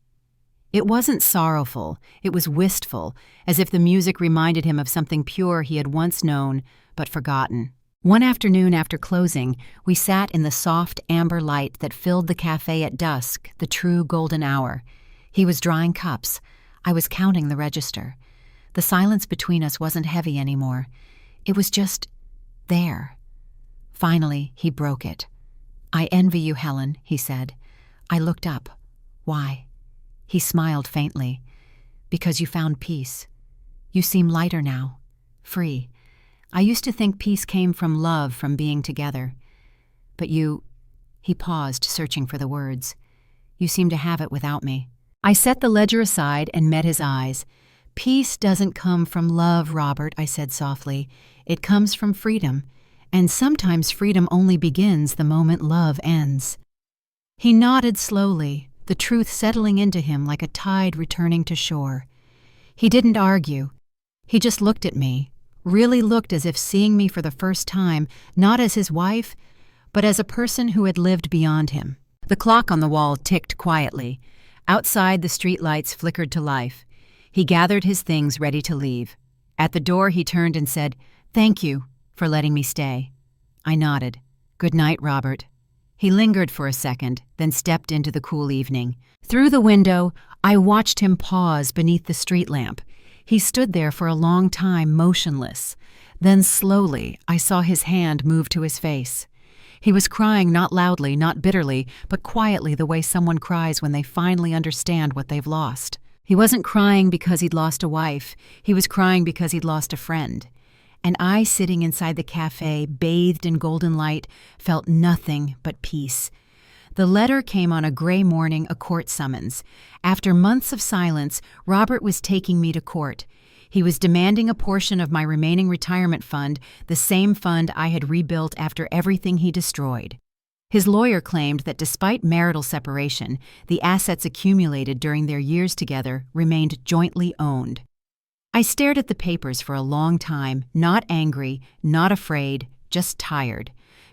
It wasn't sorrowful, it was wistful, as if the music reminded him of something pure he had once known, but forgotten. One afternoon after closing, we sat in the soft amber light that filled the cafe at dusk, the true golden hour. He was drying cups. I was counting the register. The silence between us wasn't heavy anymore. It was just There. Finally, he broke it. "I envy you, Helen," he said. I looked up. "Why?" He smiled faintly. "Because you found peace. You seem lighter now. Free. I used to think peace came from love, from being together. But you—" He paused, searching for the words. "You seem to have it without me." I set the ledger aside and met his eyes. "Peace doesn't come from love, Robert," I said softly. "It comes from freedom. And sometimes freedom only begins the moment love ends." He nodded slowly, the truth settling into him like a tide returning to shore. He didn't argue. He just looked at me, really looked as if seeing me for the first time, not as his wife, but as a person who had lived beyond him. The clock on the wall ticked quietly. Outside, the streetlights flickered to life. He gathered his things ready to leave. At the door, he turned and said, "Thank you for letting me stay." I nodded. "Good night, Robert." He lingered for a second, then stepped into the cool evening. Through the window, I watched him pause beneath the street lamp. He stood there for a long time, motionless. Then slowly, I saw his hand move to his face. He was crying, not loudly, not bitterly, but quietly, the way someone cries when they finally understand what they've lost. He wasn't crying because he'd lost a wife. He was crying because he'd lost a friend. And I, sitting inside the cafe, bathed in golden light, felt nothing but peace. The letter came on a gray morning, a court summons. After months of silence, Robert was taking me to court. He was demanding a portion of my remaining retirement fund, the same fund I had rebuilt after everything he destroyed. His lawyer claimed that despite marital separation, the assets accumulated during their years together remained jointly owned. I stared at the papers for a long time, not angry, not afraid, just tired.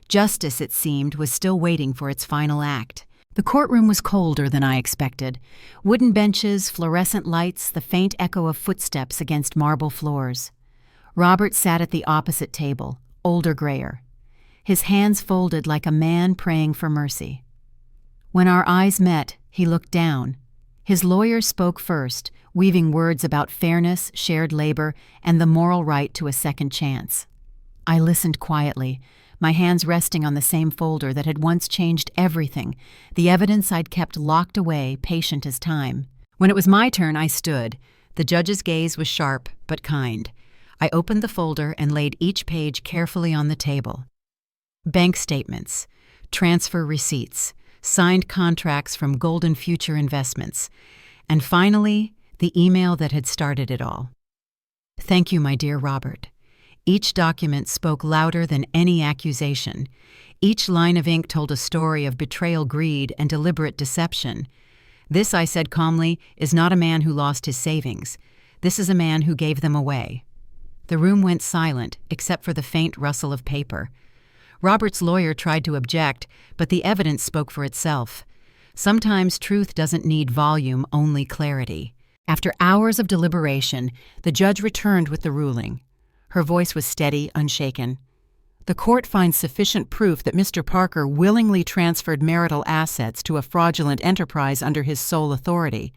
Justice, it seemed, was still waiting for its final act. The courtroom was colder than I expected. Wooden benches, fluorescent lights, the faint echo of footsteps against marble floors. Robert sat at the opposite table, older, grayer. His hands folded like a man praying for mercy. When our eyes met, he looked down. His lawyer spoke first, weaving words about fairness, shared labor, and the moral right to a second chance. I listened quietly, my hands resting on the same folder that had once changed everything, the evidence I'd kept locked away, patient as time. When it was my turn, I stood. The judge's gaze was sharp, but kind. I opened the folder and laid each page carefully on the table. Bank statements, transfer receipts, signed contracts from Golden Future Investments, and finally, the email that had started it all. "Thank you, my dear Robert." Each document spoke louder than any accusation. Each line of ink told a story of betrayal, greed, and deliberate deception. "This," I said calmly, "is not a man who lost his savings. This is a man who gave them away." The room went silent, except for the faint rustle of paper. Robert's lawyer tried to object, but the evidence spoke for itself. Sometimes truth doesn't need volume, only clarity. After hours of deliberation, the judge returned with the ruling. Her voice was steady, unshaken. "The court finds sufficient proof that Mr. Parker willingly transferred marital assets to a fraudulent enterprise under his sole authority.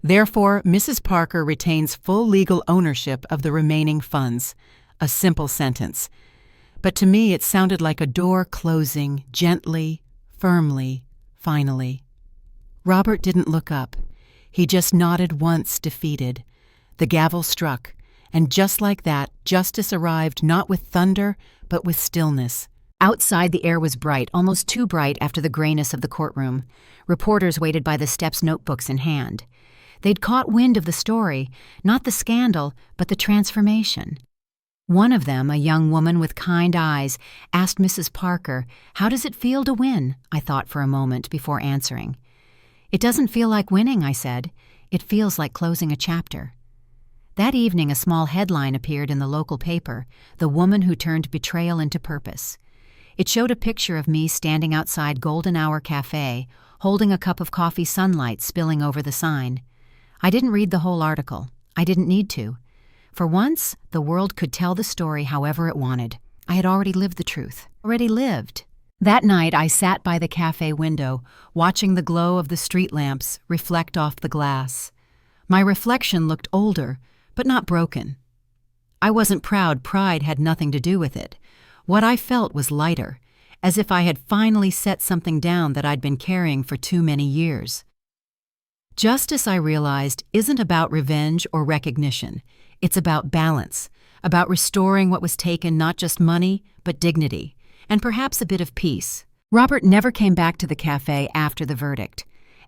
Therefore, Mrs. Parker retains full legal ownership of the remaining funds." A simple sentence. But to me it sounded like a door closing, gently, firmly, finally. Robert didn't look up. He just nodded once, defeated. The gavel struck, and just like that, justice arrived not with thunder, but with stillness. Outside, the air was bright, almost too bright after the grayness of the courtroom. Reporters waited by the steps, notebooks in hand. They'd caught wind of the story, not the scandal, but the transformation. One of them, a young woman with kind eyes, asked Mrs. Parker, "How does it feel to win?" I thought for a moment before answering. "It doesn't feel like winning," I said. "It feels like closing a chapter." That evening, a small headline appeared in the local paper, "The Woman Who Turned Betrayal into Purpose." It showed a picture of me standing outside Golden Hour Cafe, holding a cup of coffee, sunlight spilling over the sign. I didn't read the whole article. I didn't need to. For once, the world could tell the story however it wanted. I had already lived the truth. Already lived. That night, I sat by the cafe window, watching the glow of the street lamps reflect off the glass. My reflection looked older, but not broken. I wasn't proud. Pride had nothing to do with it. What I felt was lighter, as if I had finally set something down that I'd been carrying for too many years. Justice, I realized, isn't about revenge or recognition. It's about balance, about restoring what was taken, not just money, but dignity, and perhaps a bit of peace. Robert never came back to the cafe after the verdict.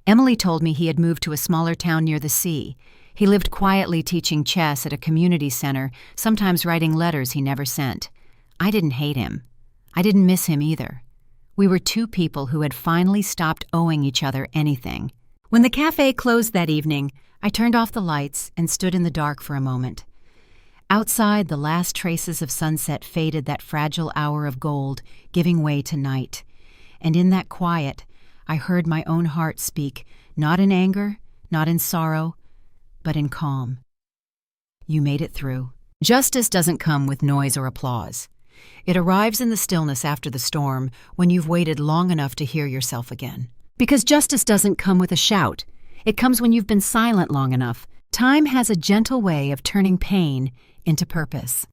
Emily told me he had moved to a smaller town near the sea. He lived quietly teaching chess at a community center, sometimes writing letters he never sent. I didn't hate him. I didn't miss him either. We were two people who had finally stopped owing each other anything. When the cafe closed that evening, I turned off the lights and stood in the dark for a moment. Outside, the last traces of sunset faded that fragile hour of gold, giving way to night. And in that quiet, I heard my own heart speak, not in anger, not in sorrow, but in calm. You made it through. Justice doesn't come with noise or applause. It arrives in the stillness after the storm, when you've waited long enough to hear yourself again. Because justice doesn't come with a shout. It comes when you've been silent long enough. Time has a gentle way of turning pain into purpose.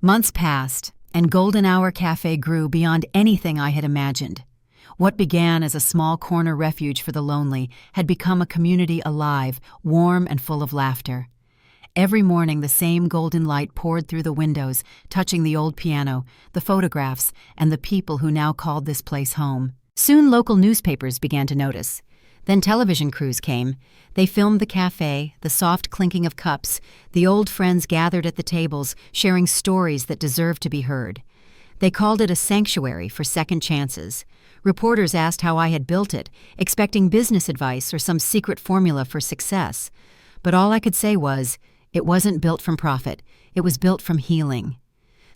Months passed, and Golden Hour Cafe grew beyond anything I had imagined. What began as a small corner refuge for the lonely had become a community alive, warm and full of laughter. Every morning the same golden light poured through the windows, touching the old piano, the photographs, and the people who now called this place home. Soon local newspapers began to notice. Then television crews came. They filmed the cafe, the soft clinking of cups, the old friends gathered at the tables, sharing stories that deserved to be heard. They called it a sanctuary for second chances. Reporters asked how I had built it, expecting business advice or some secret formula for success. But all I could say was, it wasn't built from profit. It was built from healing.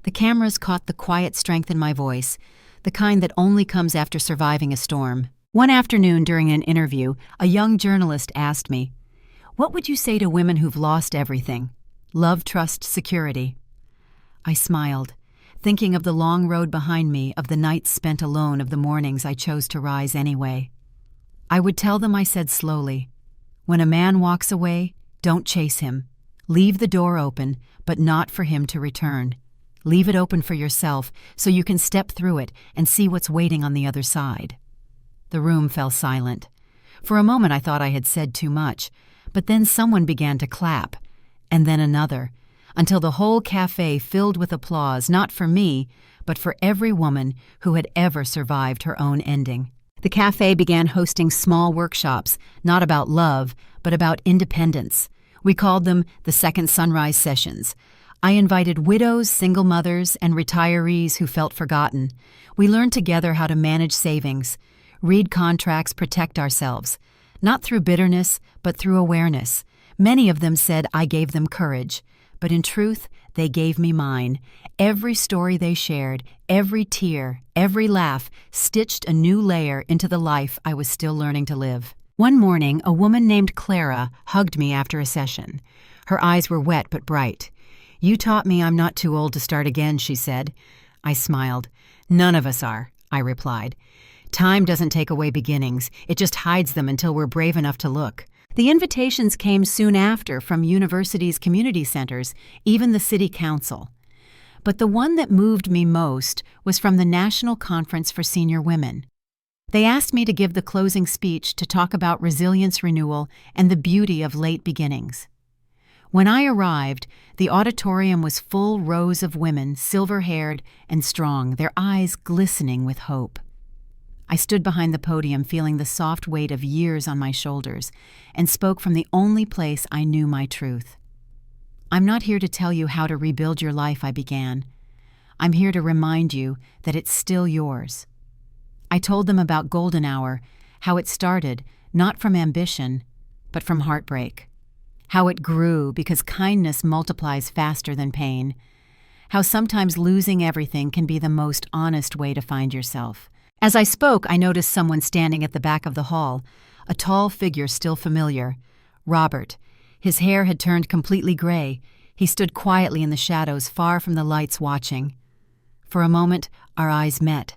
The cameras caught the quiet strength in my voice, the kind that only comes after surviving a storm. One afternoon during an interview, a young journalist asked me, "What would you say to women who've lost everything? Love, trust, security." I smiled, thinking of the long road behind me, of the nights spent alone, of the mornings I chose to rise anyway. I would tell them, I said slowly, when a man walks away, don't chase him. Leave the door open, but not for him to return. Leave it open for yourself so you can step through it and see what's waiting on the other side. The room fell silent. For a moment I thought I had said too much, but then someone began to clap, and then another, until the whole cafe filled with applause, not for me, but for every woman who had ever survived her own ending. The cafe began hosting small workshops, not about love, but about independence. We called them the Second Sunrise Sessions. I invited widows, single mothers, and retirees who felt forgotten. We learned together how to manage savings, read contracts, protect ourselves, not through bitterness, but through awareness. Many of them said I gave them courage, but in truth, they gave me mine. Every story they shared, every tear, every laugh, stitched a new layer into the life I was still learning to live. One morning, a woman named Clara hugged me after a session. Her eyes were wet but bright. "You taught me I'm not too old to start again," she said. I smiled. "None of us are," I replied. "Time doesn't take away beginnings. It just hides them until we're brave enough to look." The invitations came soon after from universities' community centers, even the city council. But the one that moved me most was from the National Conference for Senior Women. They asked me to give the closing speech to talk about resilience renewal and the beauty of late beginnings. When I arrived, the auditorium was full rows of women, silver-haired and strong, their eyes glistening with hope. I stood behind the podium feeling the soft weight of years on my shoulders and spoke from the only place I knew my truth. "I'm not here to tell you how to rebuild your life," I began. "I'm here to remind you that it's still yours." I told them about Golden Hour, how it started, not from ambition, but from heartbreak. How it grew because kindness multiplies faster than pain. How sometimes losing everything can be the most honest way to find yourself. As I spoke, I noticed someone standing at the back of the hall, a tall figure still familiar, Robert. His hair had turned completely gray. He stood quietly in the shadows, far from the lights, watching. For a moment, our eyes met.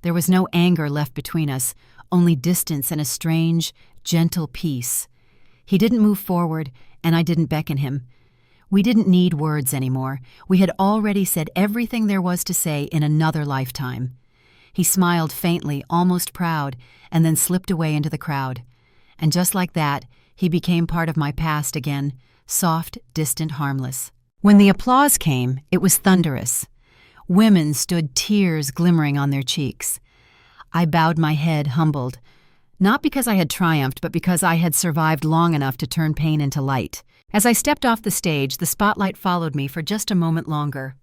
There was no anger left between us, only distance and a strange, gentle peace. He didn't move forward, and I didn't beckon him. We didn't need words anymore. We had already said everything there was to say in another lifetime. He smiled faintly, almost proud, and then slipped away into the crowd. And just like that, he became part of my past again, soft, distant, harmless. When the applause came, it was thunderous. Women stood, tears glimmering on their cheeks. I bowed my head, humbled, not because I had triumphed, but because I had survived long enough to turn pain into light. As I stepped off the stage, the spotlight followed me for just a moment longer.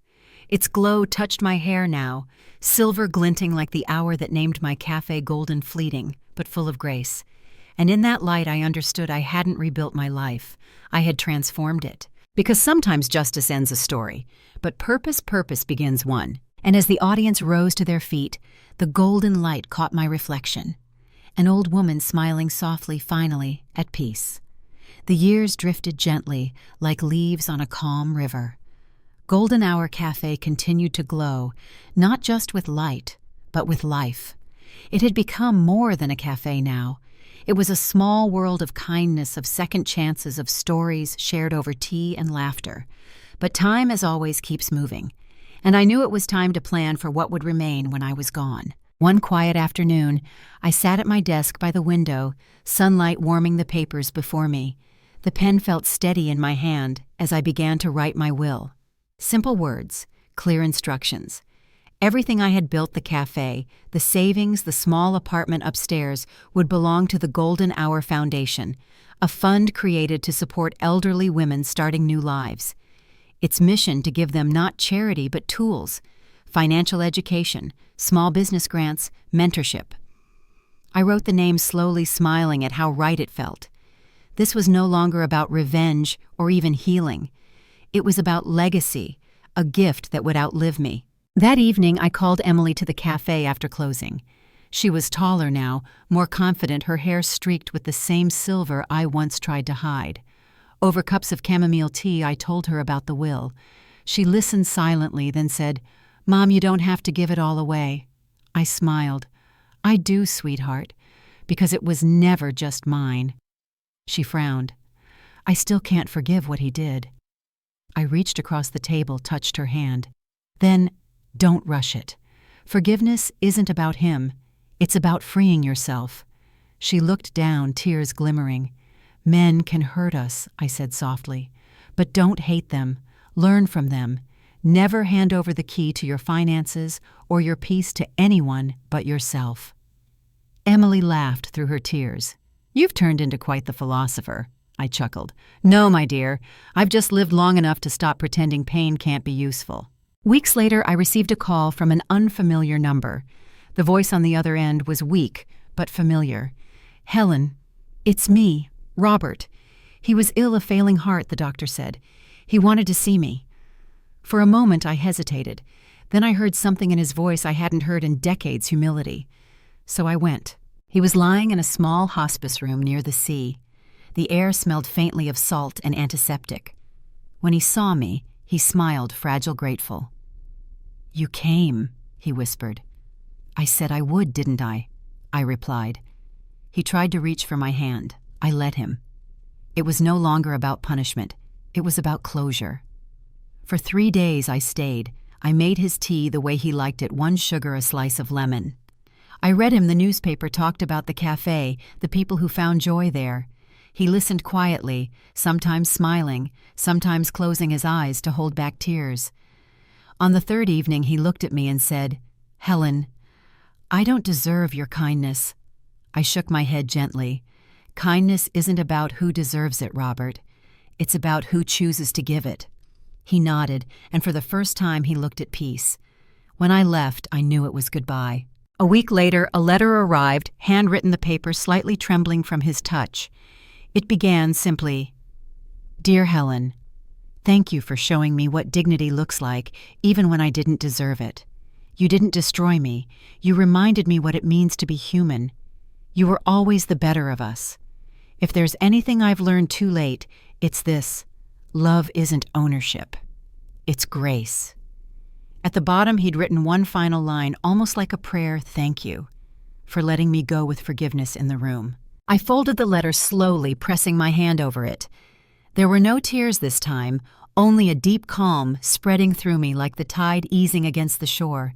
Its glow touched my hair now, silver glinting like the hour that named my cafe golden fleeting, but full of grace. And in that light I understood I hadn't rebuilt my life. I had transformed it. Because sometimes justice ends a story, but purpose begins one. And as the audience rose to their feet, the golden light caught my reflection. An old woman smiling softly, finally, at peace. The years drifted gently, like leaves on a calm river. Golden Hour Cafe continued to glow, not just with light, but with life. It had become more than a cafe now. It was a small world of kindness, of second chances, of stories shared over tea and laughter. But time, as always, keeps moving. And I knew it was time to plan for what would remain when I was gone. One quiet afternoon, I sat at my desk by the window, sunlight warming the papers before me. The pen felt steady in my hand as I began to write my will. Simple words, clear instructions. Everything I had built, the cafe, the savings, the small apartment upstairs, would belong to the Golden Hour Foundation, a fund created to support elderly women starting new lives. Its mission to give them not charity but tools, financial education, small business grants, mentorship. I wrote the name slowly, smiling at how right it felt. This was no longer about revenge or even healing. It was about legacy, a gift that would outlive me. That evening, I called Emily to the cafe after closing. She was taller now, more confident, her hair streaked with the same silver I once tried to hide. Over cups of chamomile tea, I told her about the will. She listened silently, then said, "Mom, you don't have to give it all away." I smiled. "I do, sweetheart, because it was never just mine." She frowned. "I still can't forgive what he did." I reached across the table, touched her hand. "Then, don't rush it. Forgiveness isn't about him. It's about freeing yourself." She looked down, tears glimmering. "Men can hurt us," I said softly, "but don't hate them. Learn from them. Never hand over the key to your finances or your peace to anyone but yourself." Emily laughed through her tears. "You've turned into quite the philosopher," I chuckled. "No, my dear, I've just lived long enough to stop pretending pain can't be useful." Weeks later, I received a call from an unfamiliar number. The voice on the other end was weak, but familiar. "Helen, it's me, Robert. He was ill, a failing heart, the doctor said. He wanted to see me." For a moment, I hesitated. Then I heard something in his voice I hadn't heard in decades, humility. So I went. He was lying in a small hospice room near the sea. The air smelled faintly of salt and antiseptic. When he saw me, he smiled, fragile, grateful. "You came," he whispered. "I said I would, didn't I?" I replied. He tried to reach for my hand. I let him. It was no longer about punishment. It was about closure. For 3 days I stayed. I made his tea the way he liked it, 1 sugar, a slice of lemon. I read him the newspaper talked about the cafe, the people who found joy there. He listened quietly, sometimes smiling, sometimes closing his eyes to hold back tears. On the 3rd evening, he looked at me and said, "Helen, I don't deserve your kindness." I shook my head gently. "Kindness isn't about who deserves it, Robert. It's about who chooses to give it." He nodded, and for the first time he looked at peace. When I left, I knew it was goodbye. A week later, a letter arrived, handwritten, the paper slightly trembling from his touch. It began simply, "Dear Helen, thank you for showing me what dignity looks like, even when I didn't deserve it. You didn't destroy me. You reminded me what it means to be human. You were always the better of us. If there's anything I've learned too late, it's this. Love isn't ownership. It's grace." At the bottom, he'd written one final line, almost like a prayer, "Thank you," for letting me go with forgiveness in the room. I folded the letter slowly, pressing my hand over it. There were no tears this time, only a deep calm spreading through me like the tide easing against the shore.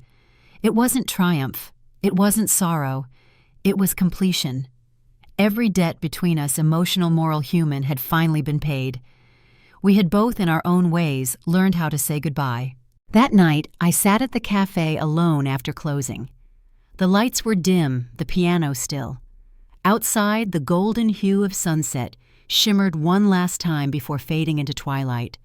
It wasn't triumph. It wasn't sorrow. It was completion. Every debt between us, emotional, moral, human, had finally been paid. We had both, in our own ways, learned how to say goodbye. That night, I sat at the cafe alone after closing. The lights were dim, the piano still. Outside, the golden hue of sunset shimmered one last time before fading into twilight.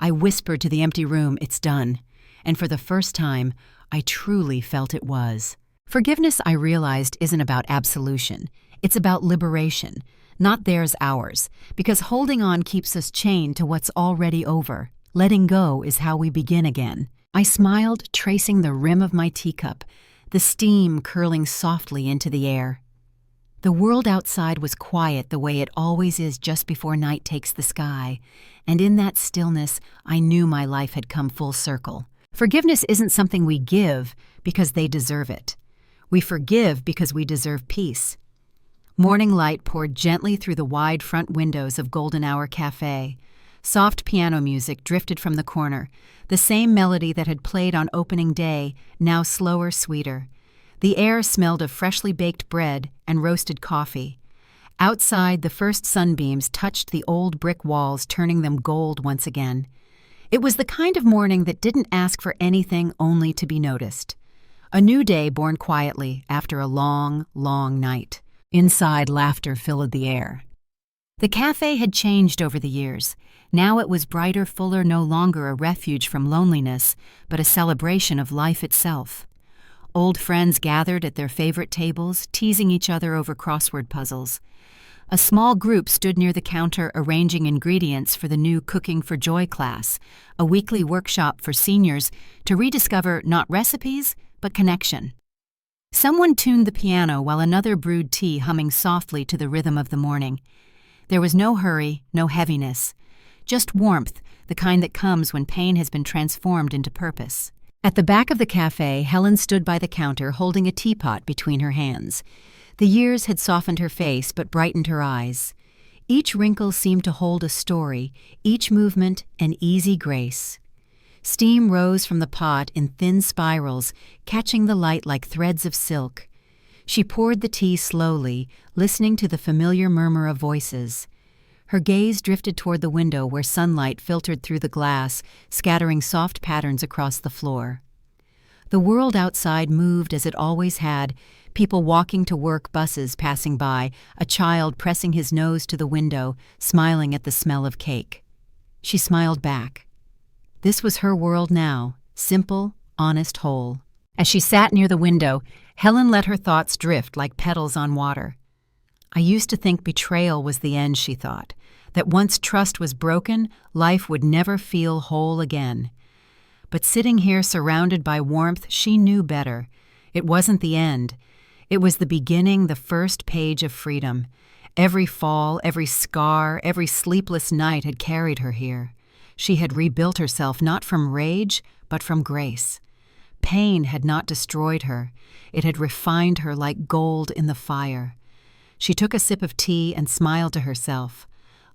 I whispered to the empty room, "It's done." And for the first time, I truly felt it was. Forgiveness, I realized, isn't about absolution. It's about liberation, not theirs, ours, because holding on keeps us chained to what's already over. Letting go is how we begin again. I smiled, tracing the rim of my teacup, the steam curling softly into the air. The world outside was quiet the way it always is just before night takes the sky, and in that stillness, I knew my life had come full circle. Forgiveness isn't something we give because they deserve it. We forgive because we deserve peace. Morning light poured gently through the wide front windows of Golden Hour Cafe. Soft piano music drifted from the corner, the same melody that had played on opening day, now slower, sweeter. The air smelled of freshly baked bread and roasted coffee. Outside, the first sunbeams touched the old brick walls, turning them gold once again. It was the kind of morning that didn't ask for anything, only to be noticed. A new day born quietly after a long, long night. Inside, laughter filled the air. The cafe had changed over the years. Now it was brighter, fuller, no longer a refuge from loneliness, but a celebration of life itself. Old friends gathered at their favorite tables, teasing each other over crossword puzzles. A small group stood near the counter arranging ingredients for the new Cooking for Joy class, a weekly workshop for seniors to rediscover not recipes, but connection. Someone tuned the piano while another brewed tea, humming softly to the rhythm of the morning. There was no hurry, no heaviness, just warmth, the kind that comes when pain has been transformed into purpose. At the back of the cafe, Helen stood by the counter holding a teapot between her hands. The years had softened her face but brightened her eyes. Each wrinkle seemed to hold a story, each movement an easy grace. Steam rose from the pot in thin spirals, catching the light like threads of silk. She poured the tea slowly, listening to the familiar murmur of voices. Her gaze drifted toward the window where sunlight filtered through the glass, scattering soft patterns across the floor. The world outside moved as it always had, people walking to work, buses passing by, a child pressing his nose to the window, smiling at the smell of cake. She smiled back. This was her world now, simple, honest, whole. As she sat near the window, Helen let her thoughts drift like petals on water. I used to think betrayal was the end, she thought, that once trust was broken, life would never feel whole again. But sitting here surrounded by warmth, she knew better. It wasn't the end. It was the beginning, the first page of freedom. Every fall, every scar, every sleepless night had carried her here. She had rebuilt herself not from rage, but from grace. Pain had not destroyed her. It had refined her like gold in the fire. She took a sip of tea and smiled to herself.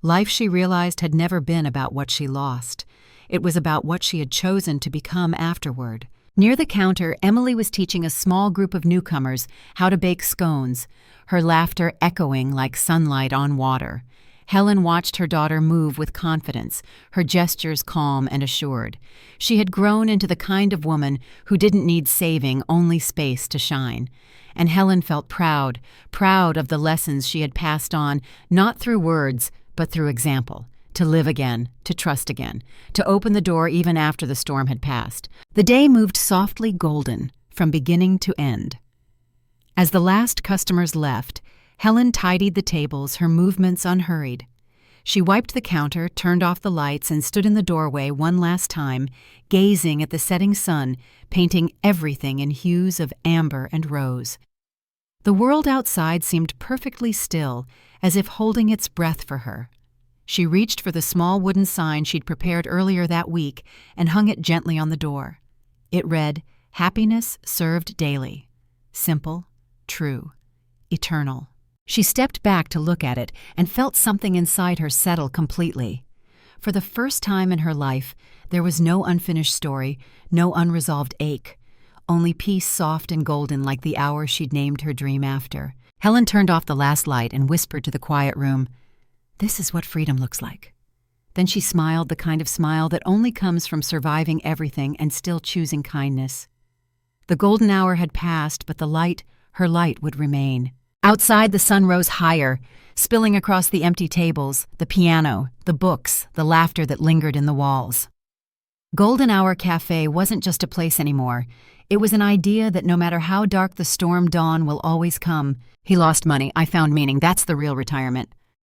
Life, she realized, had never been about what she lost. It was about what she had chosen to become afterward. Near the counter, Emily was teaching a small group of newcomers how to bake scones, her laughter echoing like sunlight on water. Helen watched her daughter move with confidence, her gestures calm and assured. She had grown into the kind of woman who didn't need saving, only space to shine. And Helen felt proud of the lessons she had passed on, not through words, but through example. To live again, to trust again, to open the door even after the storm had passed. The day moved softly golden, from beginning to end. As the last customers left, Helen tidied the tables, her movements unhurried. She wiped the counter, turned off the lights, and stood in the doorway one last time, gazing at the setting sun, painting everything in hues of amber and rose. The world outside seemed perfectly still, as if holding its breath for her. She reached for the small wooden sign she'd prepared earlier that week and hung it gently on the door. It read, "Happiness served daily. Simple, true, eternal." She stepped back to look at it and felt something inside her settle completely. For the first time in her life, there was no unfinished story, no unresolved ache, only peace soft and golden like the hour she'd named her dream after. Helen turned off the last light and whispered to the quiet room, "This is what freedom looks like." Then she smiled, the kind of smile that only comes from surviving everything and still choosing kindness. The golden hour had passed, but her light would remain. Outside, the sun rose higher, spilling across the empty tables, the piano, the books, the laughter that lingered in the walls. Golden Hour Cafe wasn't just a place anymore. It was an idea that no matter how dark the storm, dawn will always come. He lost money. I found meaning. That's the real retirement.